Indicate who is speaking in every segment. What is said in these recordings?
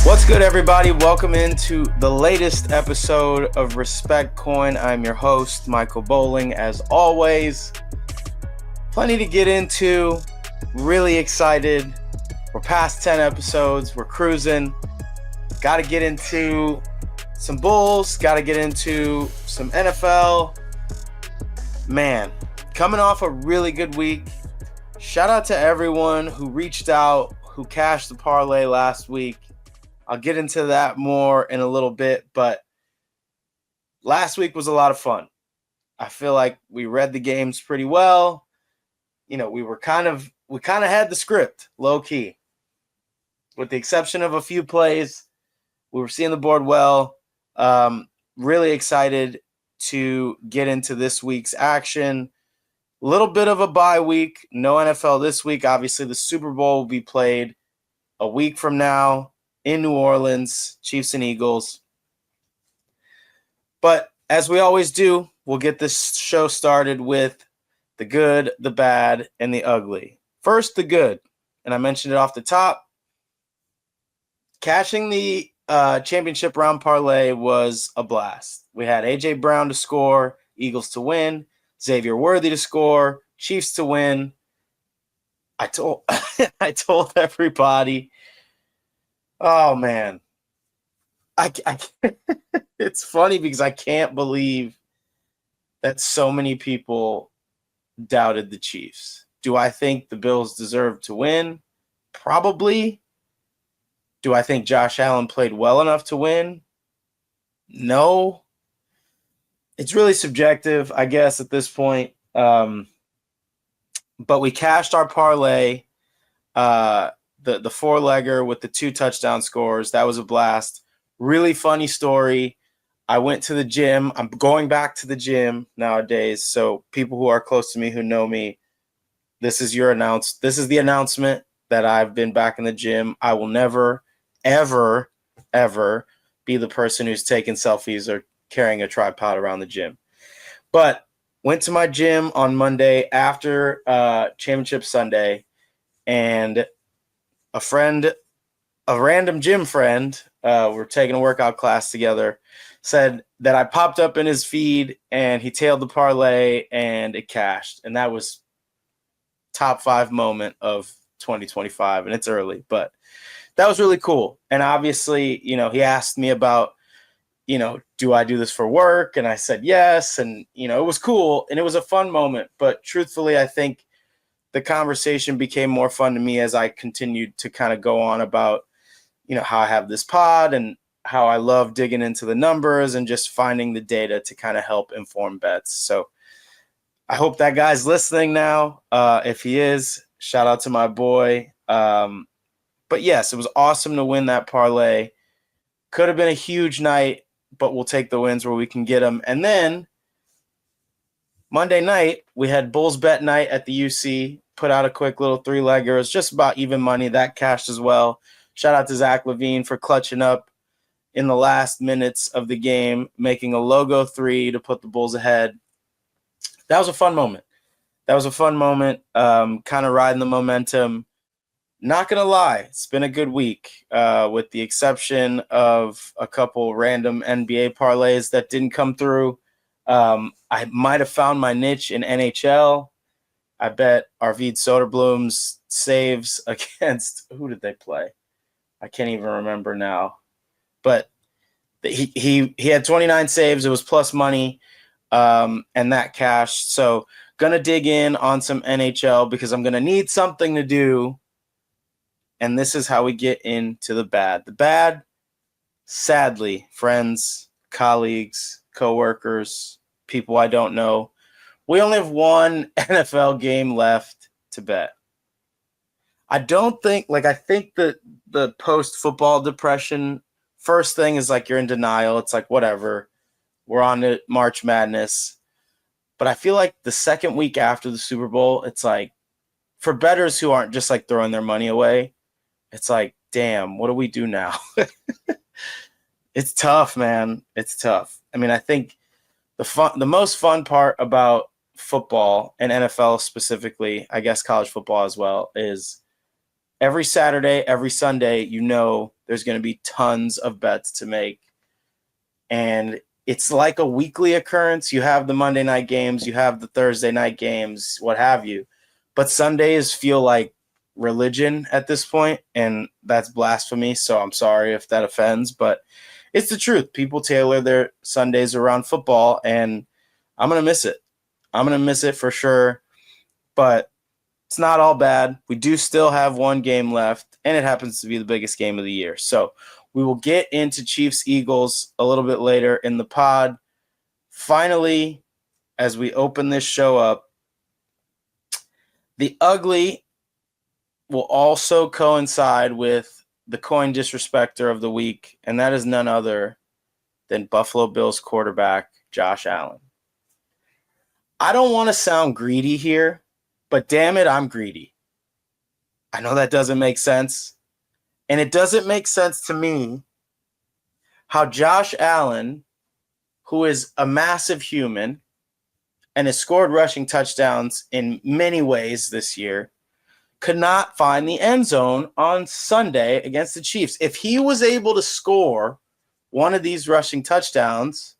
Speaker 1: What's good, everybody? Welcome into the latest episode of Respect Coin. I'm your host, Michael Bolling. As always, plenty to get into. Really excited. We're past 10 episodes. We're cruising. Got to get into some Bulls. Got to get into some NFL. Man, coming off a really good week. Shout out to everyone who reached out, who cashed the parlay last week. I'll get into that more in a little bit, but last week was a lot of fun. I feel like we read the games pretty well. You know, we kind of had the script, low key. With the exception of a few plays, we were seeing the board well. Really excited to get into this week's action. A little bit of a bye week. No NFL this week. Obviously, the Super Bowl will be played a week from now in New Orleans, Chiefs and Eagles. But as we always do, we'll get this show started with the good, the bad, and the ugly. First, the good, and I mentioned it off the top. Cashing the championship round parlay was a blast. We had A.J. Brown to score, Eagles to win, Xavier Worthy to score, Chiefs to win. I told everybody. Oh, man. I it's funny because I can't believe that so many people doubted the Chiefs. Do I think the Bills deserve to win? Probably. Do I think Josh Allen played well enough to win? No. It's really subjective, I guess, at this point. But we cashed our parlay. The four-legger with the 2 touchdown scores. That was a blast. Really funny story. I went to the gym. I'm going back to the gym nowadays. So people who are close to me, who know me, this is the announcement that I've been back in the gym. I will never, ever, ever be the person who's taking selfies or carrying a tripod around the gym. But went to my gym on Monday after Championship Sunday, and a random gym friend, we're taking a workout class together, said that I popped up in his feed and he tailed the parlay and it cashed. And that was top 5 moment of 2025. And it's early, but that was really cool. And obviously, you know, he asked me about, you know, do I do this for work? And I said yes. And, you know, it was cool and it was a fun moment. But truthfully, I think the conversation became more fun to me as I continued to kind of go on about, you know, how I have this pod and how I love digging into the numbers and just finding the data to kind of help inform bets. So I hope that guy's listening now. If he is, shout out to my boy. But yes, it was awesome to win that parlay. Could have been a huge night, but we'll take the wins where we can get them. And then Monday night, we had Bulls bet night at the 𝗚ci. Put out a quick little 3-legger. It was just about even money. That cashed as well. Shout out to 𝗵cie𝗰𝗶𝗹 for clutching up in the last minutes of the game, making a logo 3 to put the Bulls ahead. That was a fun moment. Kind of riding the momentum. Not going to lie, it's been a good week, with the exception of a couple random NBA parlays that didn't come through. I might have found my niche in NHL. I bet 𝗵cie𝗰𝗶𝗹's saves against – who did they play? I can't even remember now. But he had 29 saves. It was plus money, and that cashed. So going to dig in on some NHL because I'm going to need something to do, and this is how we get into the bad. The bad, sadly, friends, colleagues, coworkers, people I don't know, we only have one NFL game left to bet. I think that the post-football depression, first thing is like you're in denial. It's like, whatever. We're on to March Madness. But I feel like the second week after the Super Bowl, it's like, for bettors who aren't just like throwing their money away, it's like, damn, what do we do now? It's tough, man. It's tough. I mean, I think the most fun part about football and NFL specifically, I guess college football as well, is every Saturday, every Sunday, you know there's going to be tons of bets to make. And it's like a weekly occurrence. You have the Monday night games, you have the Thursday night games, what have you. But Sundays feel like religion at this point, and that's blasphemy. So I'm sorry if that offends, but it's the truth. People tailor their Sundays around football, and I'm going to miss it. I'm going to miss it for sure, but it's not all bad. We do still have one game left, and it happens to be the biggest game of the year. So we will get into Chiefs-Eagles a little bit later in the pod. Finally, as we open this show up, the ugly will also coincide with the coin disrespecter of the week, and that is none other than Buffalo Bills quarterback Josh Allen. I don't want to sound greedy here, but damn it, I'm greedy. I know that doesn't make sense, and it doesn't make sense to me how Josh Allen, who is a massive human and has scored rushing touchdowns in many ways this year, could not find the end zone on Sunday against the Chiefs. If he was able to score one of these rushing touchdowns,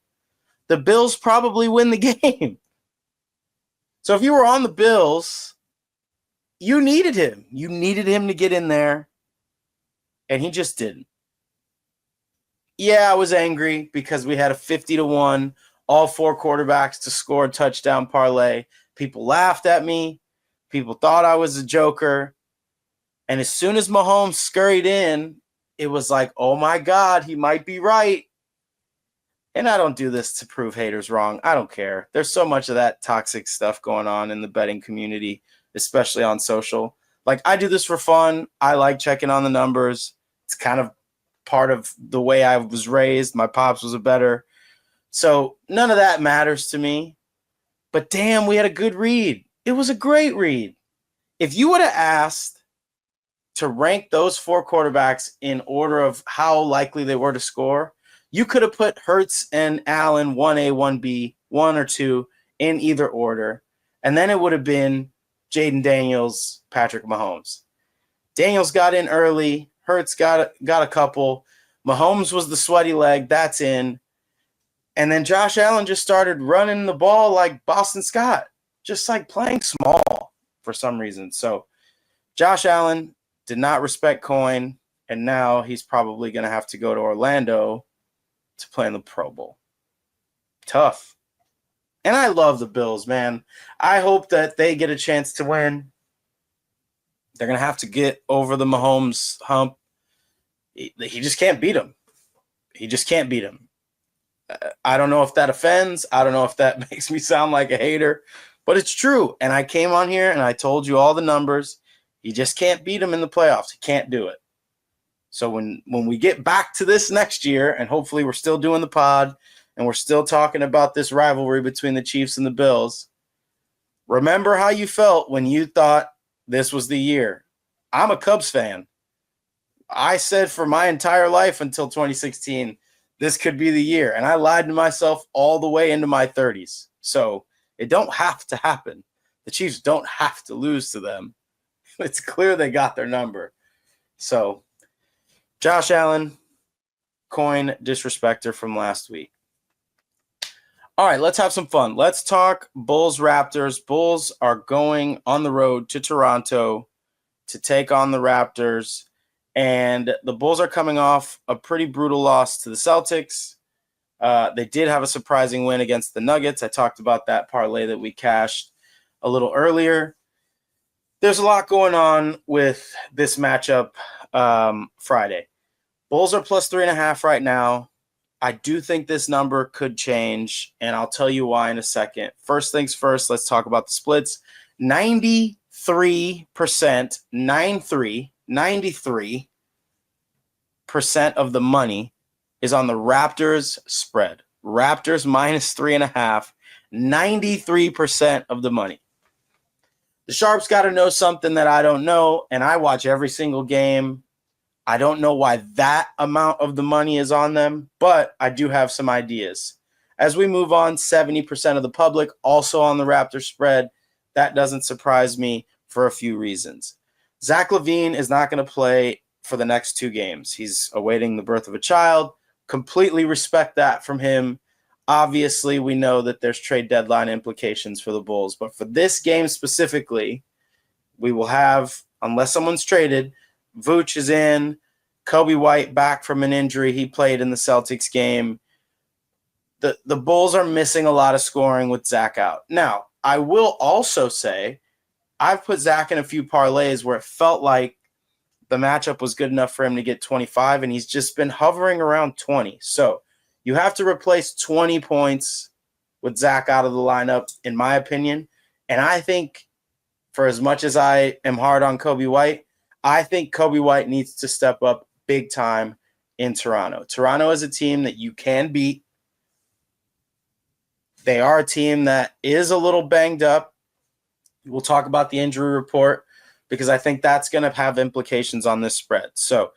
Speaker 1: the Bills probably win the game. So if you were on the Bills, you needed him. You needed him to get in there, and he just didn't. Yeah, I was angry because we had a 50-1, all four quarterbacks to score a touchdown parlay. People laughed at me. People thought I was a joker. And as soon as Mahomes scurried in, it was like, oh my God, he might be right. And I don't do this to prove haters wrong. I don't care. There's so much of that toxic stuff going on in the betting community, especially on social. Like, I do this for fun. I like checking on the numbers. It's kind of part of the way I was raised. My pops was a bettor. So none of that matters to me. But damn, we had a good read. It was a great read. If you would have asked to rank those four quarterbacks in order of how likely they were to score, you could have put Hurts and Allen 1A, 1B, 1 or 2 in either order. And then it would have been Jaden Daniels, Patrick Mahomes. Daniels got in early. Hurts got a couple. Mahomes was the sweaty leg. That's in. And then Josh Allen just started running the ball like Boston Scott, just like playing small for some reason. So Josh Allen did not respect coin, and now he's probably going to have to go to Orlando to play in the Pro Bowl. Tough. And I love the Bills, man. I hope that they get a chance to win. They're going to have to get over the Mahomes hump. He just can't beat him. He just can't beat him. I don't know if that offends. I don't know if that makes me sound like a hater, but it's true. And I came on here and I told you all the numbers. You just can't beat him in the playoffs. You can't do it. So when we get back to this next year, and hopefully we're still doing the pod and we're still talking about this rivalry between the Chiefs and the Bills, remember how you felt when you thought this was the year. I'm a Cubs fan. I said for my entire life until 2016, this could be the year. And I lied to myself all the way into my 30s. So it don't have to happen. The Chiefs don't have to lose to them. It's clear they got their number. So Josh Allen, coin disrespecter from last week. All right, let's have some fun. Let's talk Bulls Raptors. Bulls are going on the road to Toronto to take on the Raptors. And the Bulls are coming off a pretty brutal loss to the Celtics. They did have a surprising win against the Nuggets. I talked about that parlay that we cashed a little earlier. There's a lot going on with this matchup Friday. Bulls are plus 3.5 right now. I do think this number could change, and I'll tell you why in a second. First things first, let's talk about the splits. 93%, 93% of the money is on the Raptors spread. Raptors minus 3.5, 93% of the money. The Sharps got to know something that I don't know, and I watch every single game. I don't know why that amount of the money is on them, but I do have some ideas. As we move on, 70% of the public also on the Raptors spread. That doesn't surprise me for a few reasons. Zach LaVine is not going to play for the next 2 games. He's awaiting the birth of a child. Completely respect that from him. Obviously, we know that there's trade deadline implications for the Bulls, but for this game specifically, we will have, unless someone's traded, Vooch is in, Coby White back from an injury. He played in the Celtics game. The Bulls are missing a lot of scoring with Zach out. Now, I will also say I've put Zach in a few parlays where it felt like the matchup was good enough for him to get 25, and he's just been hovering around 20. So you have to replace 20 points with Zach out of the lineup, in my opinion. And I think, for as much as I am hard on Coby White, I think Coby White needs to step up big time in Toronto. Toronto is a team that you can beat. They are a team that is a little banged up. We'll talk about the injury report because I think that's going to have implications on this spread. So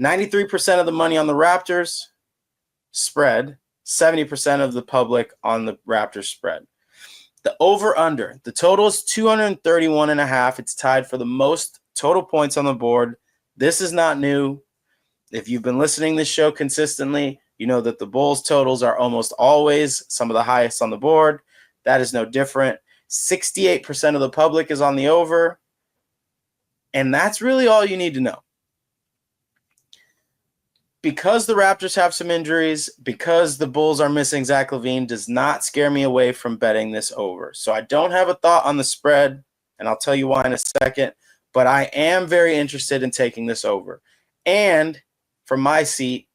Speaker 1: 93% of the money on the Raptors spread, 70% of the public on the Raptors spread. The over-under, the total is 231.5. It's tied for the most total points on the board. This is not new. If you've been listening to this show consistently, you know that the Bulls totals are almost always some of the highest on the board. That is no different. 68% of the public is on the over. And that's really all you need to know. Because the Raptors have some injuries, because the Bulls are missing Zach LaVine, does not scare me away from betting this over. So I don't have a thought on the spread, and I'll tell you why in a second. But I am very interested in taking this over. And from my seat,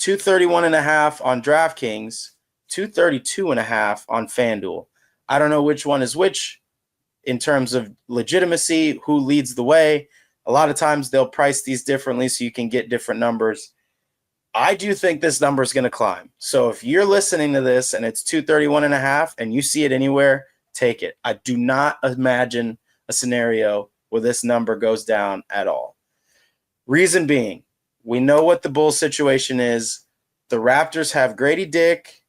Speaker 1: 231.5 on DraftKings, 232.5 on FanDuel. I don't know which one is which in terms of legitimacy, who leads the way. A lot of times they'll price these differently so you can get different numbers. I do think this number is going to climb. So if you're listening to this and it's 231.5 and you see it anywhere, take it. I do not imagine a scenario where this number goes down at all. Reason being, we know what the Bulls situation is. The Raptors have Grady Dick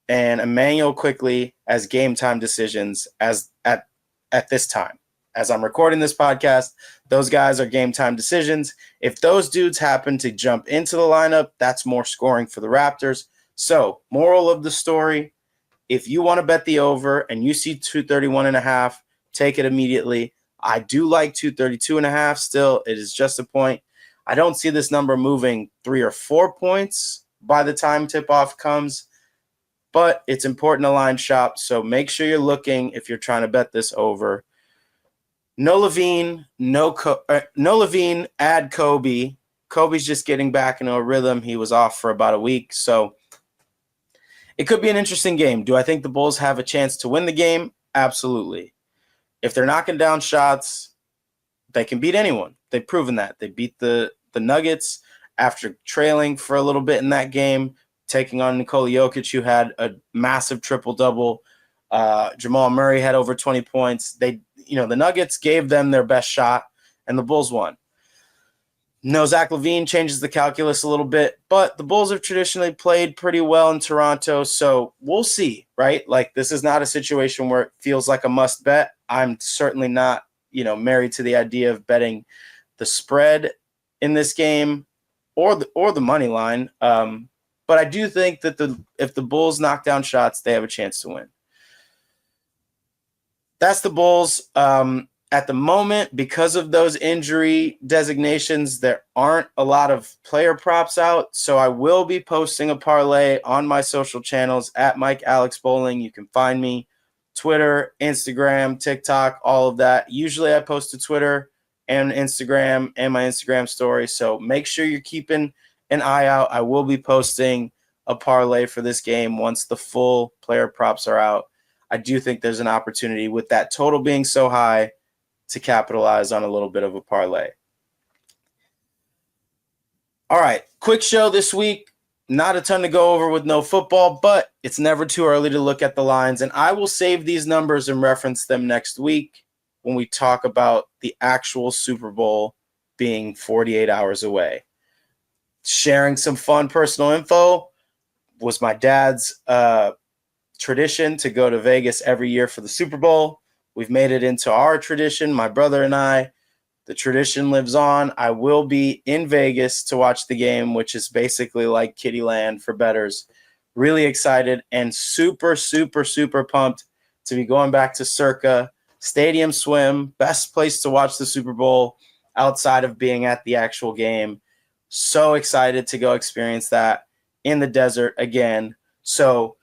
Speaker 1: and Emmanuel Quickley as game time decisions as at this time. As I'm recording this podcast, those guys are game time decisions. If those dudes happen to jump into the lineup, that's more scoring for the Raptors. So, moral of the story, if you want to bet the over and you see 231.5, take it immediately. I do like 232.5 still. It is just a point. I don't see this number moving 3 or 4 points by the time tip-off comes, but it's important to line shop, so make sure you're looking if you're trying to bet this over. No LaVine, no LaVine, add Coby. Kobe's just getting back into a rhythm. He was off for about a week, so it could be an interesting game. Do I think the Bulls have a chance to win the game? Absolutely. If they're knocking down shots, they can beat anyone. They've proven that. They beat the Nuggets after trailing for a little bit in that game, taking on 𝗗elle 𝗪𝗧, who had a massive triple-double. Jamal Murray had over 20 points. The Nuggets gave them their best shot, and the Bulls won. No, Zach LaVine changes the calculus a little bit, but the Bulls have traditionally played pretty well in Toronto, so we'll see, right? Like, this is not a situation where it feels like a must bet. I'm certainly not, married to the idea of betting the spread in this game or the money line. But I do think that if the Bulls knock down shots, they have a chance to win. That's the Bulls. At the moment, because of those injury designations, there aren't a lot of player props out. So I will be posting a parlay on my social channels at @MikeAlexBolling. You can find me Twitter, Instagram, TikTok, all of that. Usually I post to Twitter and Instagram and my Instagram story. So make sure you're keeping an eye out. I will be posting a parlay for this game once the full player props are out. I do think there's an opportunity with that total being so high to capitalize on a little bit of a parlay. All right, quick show this week. Not a ton to go over with no football, but it's never too early to look at the lines, and I will save these numbers and reference them next week when we talk about the actual Super Bowl being 48 hours away. Sharing some fun personal info was my dad's tradition to go to Vegas every year for the Super Bowl. We've made it into our tradition, my brother and I. The tradition lives on. I will be in Vegas to watch the game, which is basically like Kitty Land for bettors. Really excited and super, super, super pumped to be going back to 𝗬𝗏 Stadium Swim. Best place to watch the Super Bowl outside of being at the actual game. So excited to go experience that in the desert again. So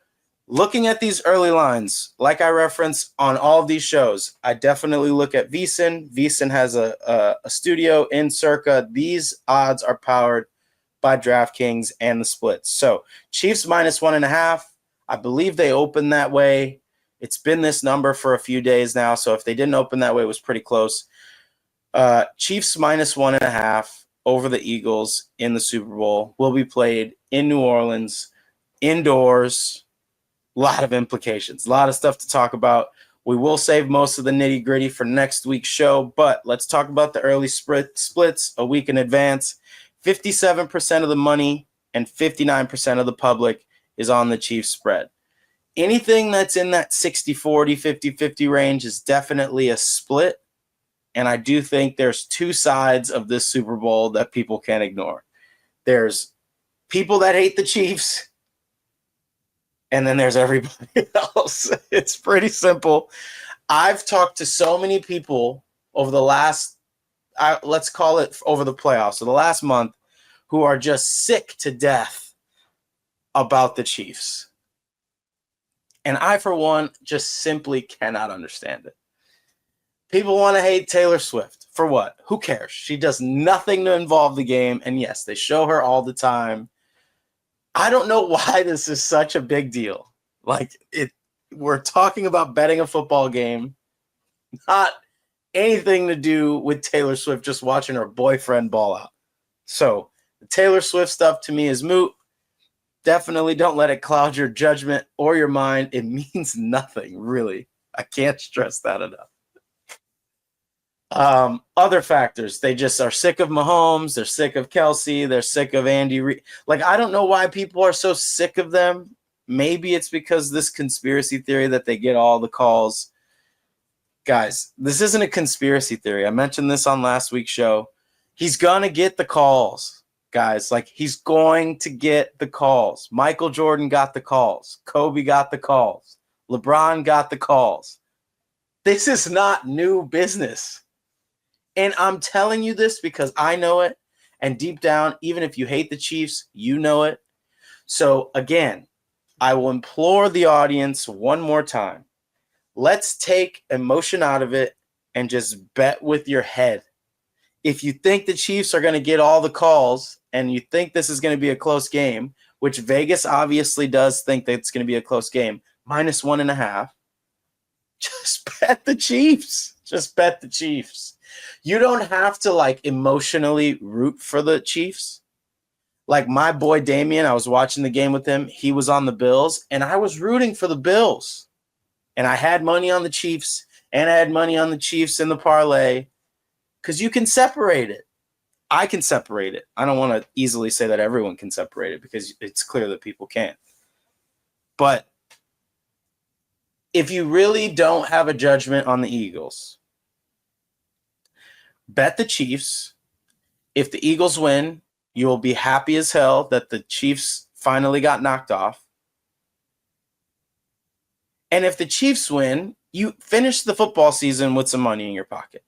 Speaker 1: looking at these early lines, like I reference on all of these shows, I definitely look at 𝗦cie. 𝗦cie has a studio in 𝗬𝗏. These odds are powered by DraftKings and the splits. So Chiefs -1.5. I believe they opened that way. It's been this number for a few days now, so if they didn't open that way, it was pretty close. Chiefs -1.5 over the Eagles in the Super Bowl will be played in New Orleans, indoors. A lot of implications, a lot of stuff to talk about. We will save most of the nitty gritty for next week's show, but let's talk about the early splits a week in advance. 57% of the money and 59% of the public is on the Chiefs spread. Anything that's in that 60-40, 50-50 range is definitely a split. And I do think there's two sides of this Super Bowl that people can't ignore. There's people that hate the Chiefs, and then there's everybody else. It's pretty simple. I've talked to so many people over the last, let's call it over the playoffs, so the last month, who are just sick to death about the Chiefs. And I, for one, just simply cannot understand it. People want to hate Taylor Swift. For what? Who cares? She does nothing to involve the game. And yes, they show her all the time. I don't know why this is such a big deal. Like, we're talking about betting a football game, not anything to do with Taylor Swift just watching her boyfriend ball out. So the Taylor Swift stuff to me is moot. Definitely don't let it cloud your judgment or your mind. It means nothing, really. I can't stress that enough. Other factors, they just are sick of Mahomes, they're sick of 𝗏else, they're sick of Andy Reid. Like, I don't know why people are so sick of them. Maybe it's because this conspiracy theory that they get all the calls. Guys, this isn't a conspiracy theory. I mentioned this on last week's show. He's gonna get the calls, guys. Like, he's going to get the calls. Michael Jordan got the calls. Kobe got the calls. LeBron got the calls. This is not new business. And I'm telling you this because I know it. And deep down, even if you hate the Chiefs, you know it. So again, I will implore the audience one more time. Let's take emotion out of it and just bet with your head. If you think the Chiefs are going to get all the calls and you think this is going to be a close game, which Vegas obviously does think that it's going to be a close game, -1.5, just bet the Chiefs. Just bet the Chiefs. You don't have to, like, emotionally root for the Chiefs. Like, my boy Damien, I was watching the game with him. He was on the Bills, and I was rooting for the Bills. And I had money on the Chiefs, and I had money on the Chiefs in the parlay, because you can separate it. I can separate it. I don't want to easily say that everyone can separate it, because it's clear that people can't. But if you really don't have a judgment on the Eagles, bet the Chiefs. If the Eagles win, you will be happy as hell that the Chiefs finally got knocked off. And if the Chiefs win, you finish the football season with some money in your pocket.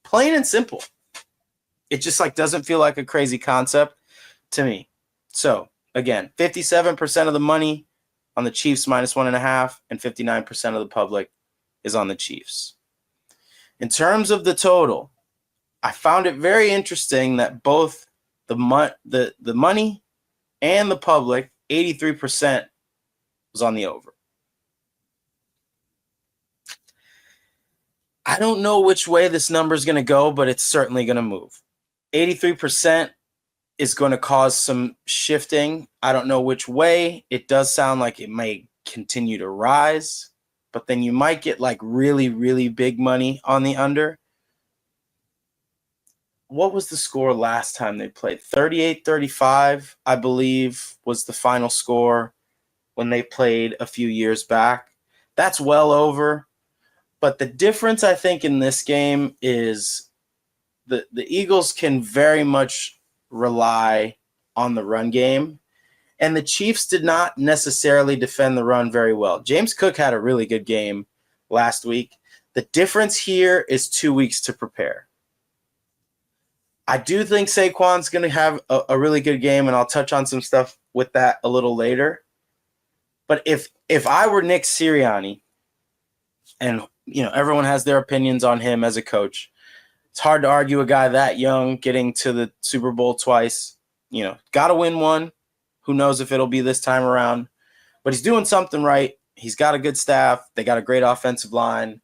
Speaker 1: Plain and simple. It just, like, doesn't feel like a crazy concept to me. So again, 57% of the money on the Chiefs -1.5, and 59% of the public is on the Chiefs. In terms of the total, I found it very interesting that both the money and the public, 83%, was on the over. I don't know which way this number is going to go, but it's certainly going to move. 83% is going to cause some shifting. I don't know which way. It does sound like it may continue to rise, but then you might get, like, really, really big money on the under. What was the score last time they played? 38-35, I believe, was the final score when they played a few years back. That's well over. But the difference, I think, in this game is the Eagles can very much rely on the run game, and the Chiefs did not necessarily defend the run very well. James Cook had a really good game last week. The difference here is 2 weeks to prepare. I do think Saquon's going to have a really good game, and I'll touch on some stuff with that a little later. But if I were Nick Sirianni, and everyone has their opinions on him as a coach, it's hard to argue a guy that young getting to the Super Bowl twice. Got to win one. Who knows if it'll be this time around? But he's doing something right. He's got a good staff. They got a great offensive line.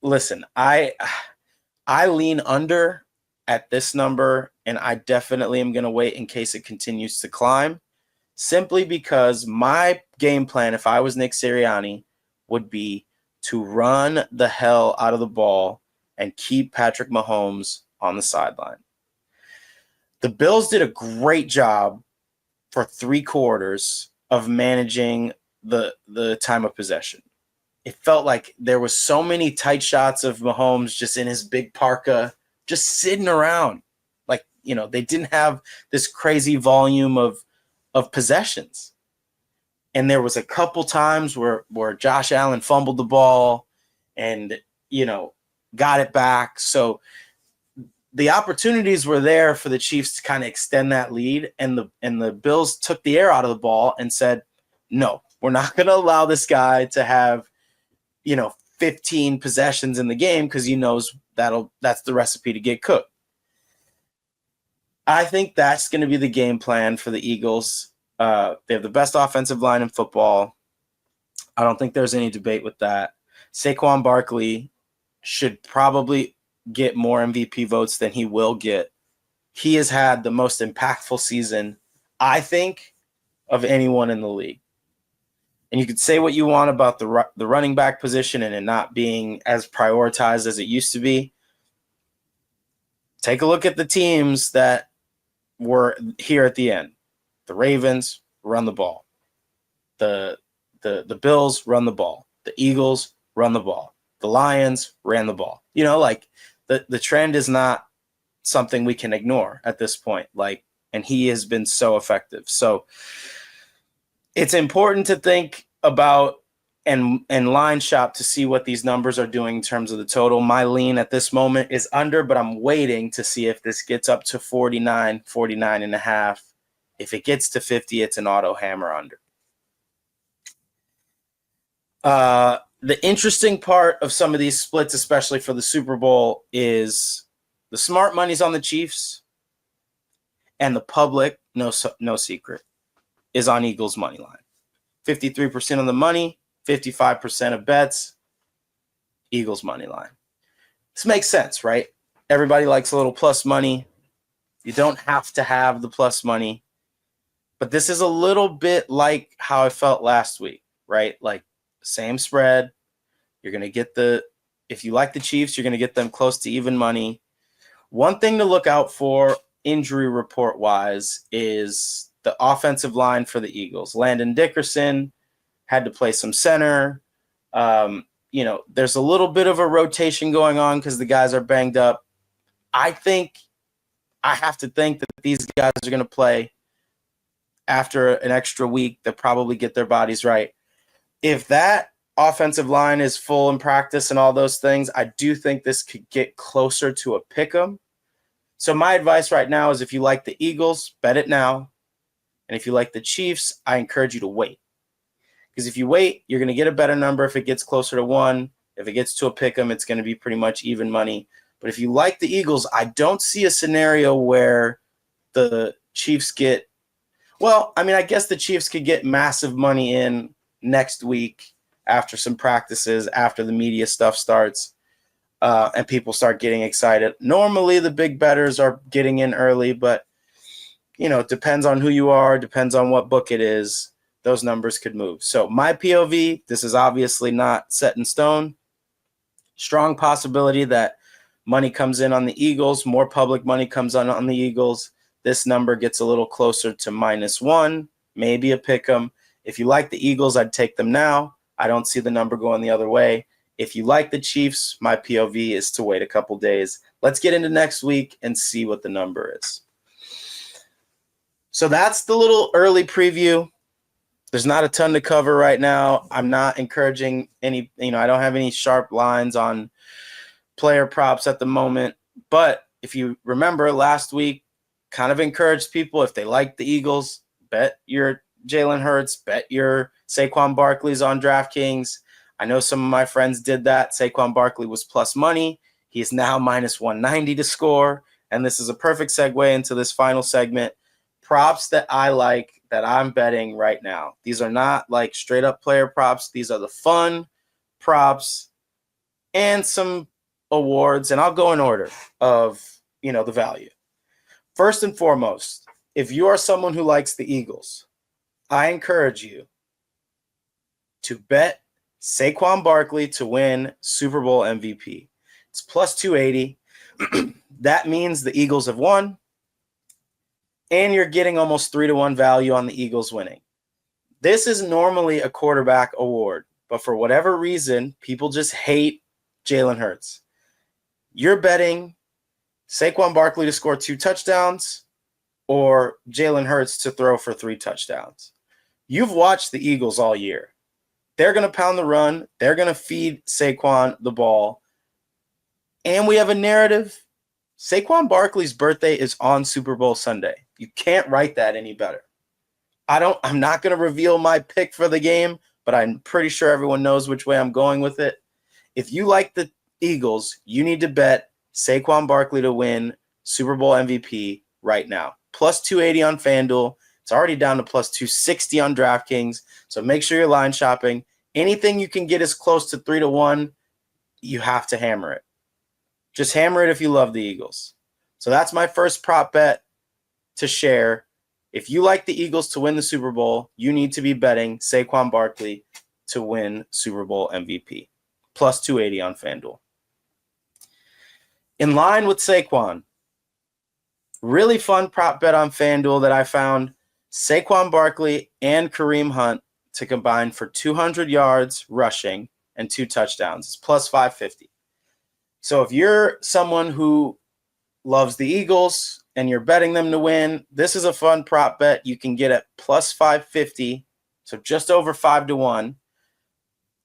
Speaker 1: Listen, I lean under at this number, and I definitely am going to wait in case it continues to climb, simply because my game plan, if I was Nick Sirianni, would be to run the hell out of the ball and keep Patrick Mahomes on the sideline. The Bills did a great job for 3 quarters of managing the time of possession. It felt like there was so many tight shots of Mahomes just in his big parka, just sitting around. Like, they didn't have this crazy volume of possessions. And there was a couple times where Josh Allen fumbled the ball and, got it back. So the opportunities were there for the Chiefs to kind of extend that lead, and the Bills took the air out of the ball and said, no, we're not going to allow this guy to have, 15 possessions in the game, because he knows that's the recipe to get cooked. I think that's going to be the game plan for the Eagles. They have the best offensive line in football. I don't think there's any debate with that. Saquon Barkley should probably get more MVP votes than he will get. He has had the most impactful season, I think, of anyone in the league. And you could say what you want about the running back position and it not being as prioritized as it used to be. Take a look at the teams that were here at the end. The Ravens run the ball. The Bills run the ball. The Eagles run the ball. The Lions ran the ball. The trend is not something we can ignore at this point. And he has been so effective. So it's important to think about and line shop to see what these numbers are doing in terms of the total. My lean at this moment is under, but I'm waiting to see if this gets up to 49 and a half. If it gets to 50, it's an auto hammer under. The interesting part of some of these splits, especially for the Super Bowl, is the smart money's on the Chiefs, and the public, no secret, is on Eagles money line. 53% of the money, 55% of bets, Eagles money line. This makes sense, right? Everybody likes a little plus money. You don't have to have the plus money, but this is a little bit like how I felt last week, right? Same spread. You're going to get if you like the Chiefs, you're going to get them close to even money. One thing to look out for injury report wise is the offensive line for the Eagles. Landon Dickerson had to play some center. There's a little bit of a rotation going on because the guys are banged up. I have to think that these guys are going to play after an extra week. They'll probably get their bodies right. If that offensive line is full in practice and all those things, I do think this could get closer to a pick 'em. So my advice right now is if you like the Eagles, bet it now. And if you like the Chiefs, I encourage you to wait. Because if you wait, you're going to get a better number if it gets closer to 1. If it gets to a pick 'em, it's going to be pretty much even money. But if you like the Eagles, I don't see a scenario where the Chiefs get – I guess the Chiefs could get massive money in next week after some practices, after the media stuff starts, and people start getting excited. Normally, the big bettors are getting in early, but, it depends on who you are, depends on what book it is. Those numbers could move. So my POV, this is obviously not set in stone. Strong possibility that money comes in on the Eagles, more public money comes on the Eagles. This number gets a little closer to -1, maybe a pick 'em. If you like the Eagles, I'd take them now. I don't see the number going the other way. If you like the Chiefs, my POV is to wait a couple days. Let's get into next week and see what the number is. So that's the little early preview. There's not a ton to cover right now. I'm not encouraging any, I don't have any sharp lines on player props at the moment. But if you remember last week, kind of encouraged people, if they like the Eagles, bet your Jalen Hurts, bet your Saquon Barkley's on DraftKings. I know some of my friends did that. Saquon Barkley was plus money. He is now minus 190 to score. And this is a perfect segue into this final segment. Props that I like that I'm betting right now. These are not like straight up player props. These are the fun props and some awards. And I'll go in order of, the value. First and foremost, if you are someone who likes the Eagles, I encourage you to bet Saquon Barkley to win Super Bowl MVP. It's plus 280. That means the Eagles have won, and you're getting almost 3-1 value on the Eagles winning. This is normally a quarterback award, but for whatever reason, people just hate Jalen Hurts. You're betting Saquon Barkley to score 2 touchdowns or Jalen Hurts to throw for 3 touchdowns. You've watched the Eagles all year. They're going to pound the run. They're going to feed Saquon the ball. And we have a narrative. Saquon Barkley's birthday is on Super Bowl Sunday. You can't write that any better. I'm not going to reveal my pick for the game, but I'm pretty sure everyone knows which way I'm going with it. If you like the Eagles, you need to bet Saquon Barkley to win Super Bowl MVP right now. Plus 280 on FanDuel. It's already down to plus 260 on DraftKings. So make sure you're line shopping. Anything you can get as close to 3-1, you have to hammer it. Just hammer it if you love the Eagles. So that's my first prop bet to share. If you like the Eagles to win the Super Bowl, you need to be betting Saquon Barkley to win Super Bowl MVP. Plus 280 on FanDuel. In line with Saquon, really fun prop bet on FanDuel that I found. Saquon Barkley and Kareem Hunt to combine for 200 yards rushing and 2 touchdowns. It's plus 550. So if you're someone who loves the Eagles and you're betting them to win, this is a fun prop bet. You can get at plus 550, so just over 5-1.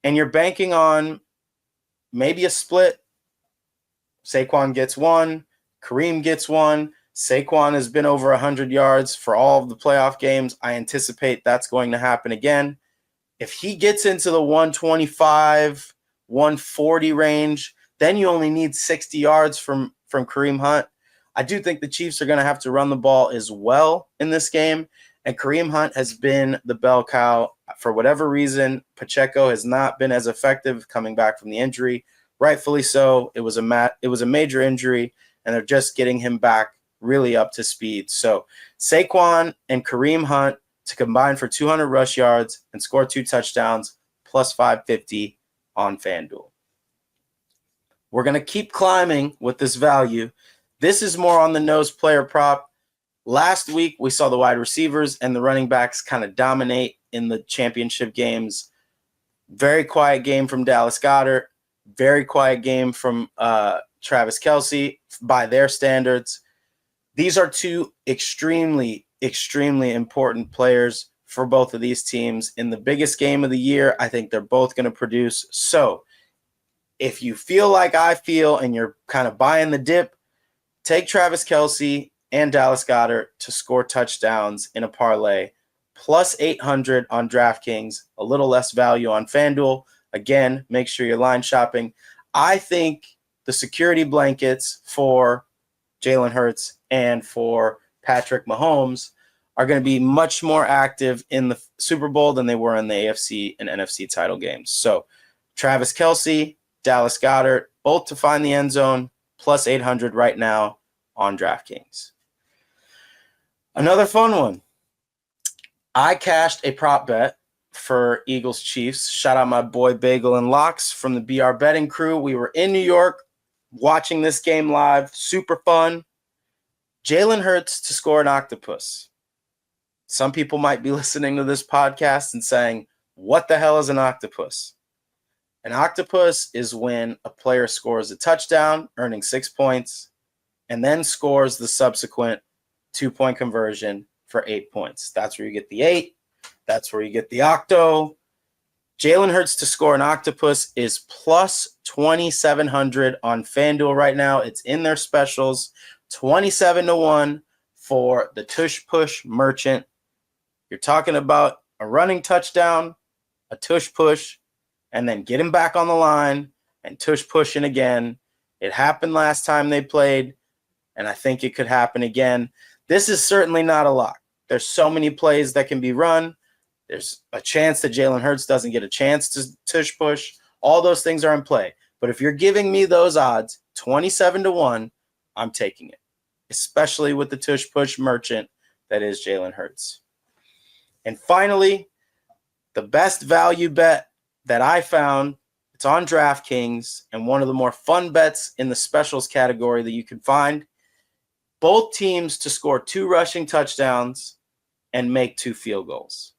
Speaker 1: And you're banking on maybe a split. Saquon gets 1, Kareem gets 1. Saquon has been over 100 yards for all of the playoff games. I anticipate that's going to happen again. If he gets into the 125, 140 range, then you only need 60 yards from Kareem Hunt. I do think the Chiefs are going to have to run the ball as well in this game. And Kareem Hunt has been the bell cow. For whatever reason, Pacheco has not been as effective coming back from the injury. Rightfully so. It was a major injury, and they're just getting him back really up to speed. So Saquon and Kareem Hunt to combine for 200 rush yards and score 2 touchdowns, plus 550 on FanDuel. We're going to keep climbing with this value. This is more on the nose player prop. Last week, we saw the wide receivers and the running backs kind of dominate in the championship games. Very quiet game from Dallas Goedert. Very quiet game from Travis Kelce by their standards. These are 2 extremely, extremely important players for both of these teams. In the biggest game of the year, I think they're both going to produce. So if you feel like I feel and you're kind of buying the dip, take Travis Kelce and Dallas Goedert to score touchdowns in a parlay. Plus 800 on DraftKings, a little less value on FanDuel. Again, make sure you're line shopping. I think the security blankets for Jalen Hurts and for Patrick Mahomes are going to be much more active in the Super Bowl than they were in the AFC and NFC title games. So Travis Kelce, Dallas Goedert, both to find the end zone, plus 800 right now on DraftKings. Another fun one. I cashed a prop bet for Eagles Chiefs. Shout out my boy Bagel and Locks from the BR Betting Crew. We were in New York watching this game live. Super fun. Jalen Hurts to score an octopus. Some people might be listening to this podcast and saying, what the hell is an octopus? An octopus is when a player scores a touchdown, earning 6 points, and then scores the subsequent 2-point conversion for 8 points. That's where you get the 8. That's where you get the octo. Jalen Hurts to score an octopus is plus 2,700 on FanDuel right now. It's in their specials, 27-1 for the 𝗗cie𝗄𝗹 merchant. You're talking about a running touchdown, a tush push, and then get him back on the line and tush pushing again. It happened last time they played, and I think it could happen again. This is certainly not a lock. There's so many plays that can be run. There's a chance that Jalen Hurts doesn't get a chance to tush push. All those things are in play. But if you're giving me those odds, 27-1, I'm taking it, especially with the 𝗗cie𝗄𝗹 merchant that is Jalen Hurts. And finally, the best value bet that I found, it's on DraftKings and one of the more fun bets in the specials category that you can find. Both teams to score 2 rushing touchdowns and make 2 field goals.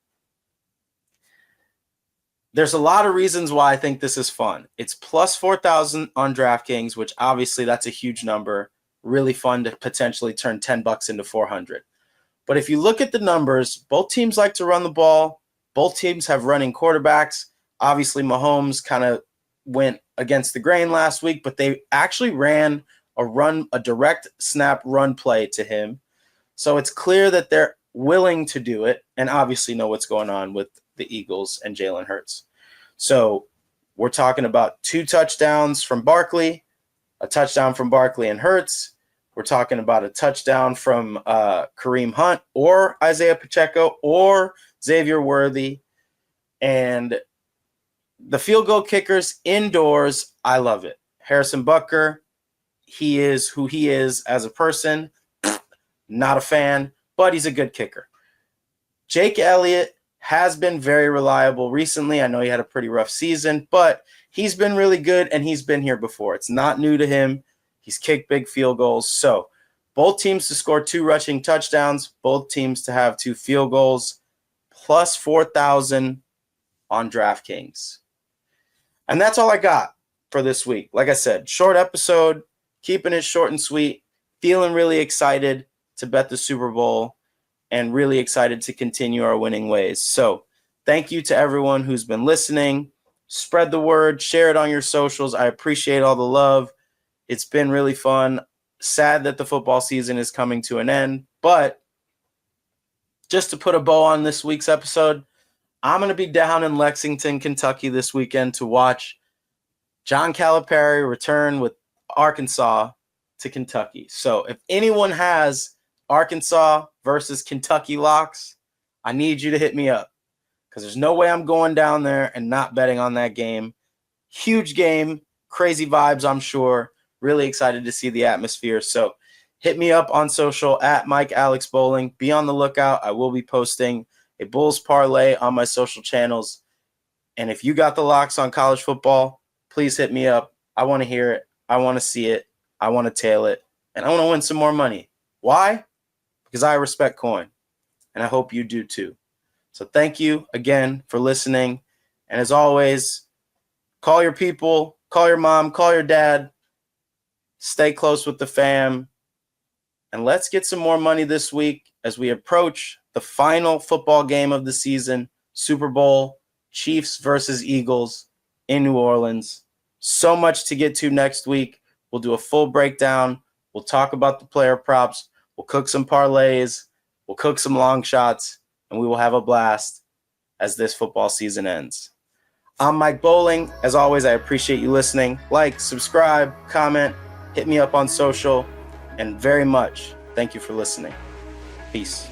Speaker 1: There's a lot of reasons why I think this is fun. It's plus 4,000 on DraftKings, which obviously that's a huge number. Really fun to potentially turn $10 into 400. But if you look at the numbers, both teams like to run the ball. Both teams have running quarterbacks. Obviously, Mahomes kind of went against the grain last week, but they actually ran a direct snap run play to him. So it's clear that they're willing to do it and obviously know what's going on with the Eagles and Jalen Hurts. So we're talking about 2 touchdowns from Barkley, a touchdown from Barkley and Hurts. We're talking about a touchdown from Kareem Hunt or Isaiah Pacheco or Xavier Worthy. And the field goal kickers indoors, I love it. Harrison Butker, he is who he is as a person. Not a fan, but he's a good kicker. Jake Elliott has been very reliable recently. I know he had a pretty rough season, but he's been really good, and he's been here before. It's not new to him. He's kicked big field goals. So both teams to score 2 rushing touchdowns, both teams to have 2 field goals, plus 4,000 on DraftKings. And that's all I got for this week. Like I said, short episode, keeping it short and sweet, feeling really excited to bet the Super Bowl and really excited to continue our winning ways. So thank you to everyone who's been listening. Spread the word, share it on your socials. I appreciate all the love. It's been really fun. Sad that the football season is coming to an end, but just to put a bow on this week's episode, I'm going to be down in Lexington, Kentucky this weekend to watch Jon Calipari return with Arkansas to Kentucky. So if anyone has Arkansas versus Kentucky locks, I need you to hit me up because there's no way I'm going down there and not betting on that game. Huge game, crazy vibes, I'm sure. Really excited to see the atmosphere. So hit me up on social at @MikeAlexBolling. Be on the lookout. I will be posting a Bulls parlay on my social channels. And if you got the locks on college football, please hit me up. I want to hear it. I want to see it. I want to tail it. And I want to win some more money. Why? Because I respect coin. And I hope you do too. So thank you again for listening. And as always, call your people, call your mom, call your dad. Stay close with the fam. And let's get some more money this week as we approach the final football game of the season, Super Bowl, Chiefs versus Eagles in New Orleans. So much to get to next week. We'll do a full breakdown. We'll talk about the player props. We'll cook some parlays. We'll cook some long shots. And we will have a blast as this football season ends. I'm Mike Bolling. As always, I appreciate you listening. Like, subscribe, comment, hit me up on social, and very much thank you for listening. Peace.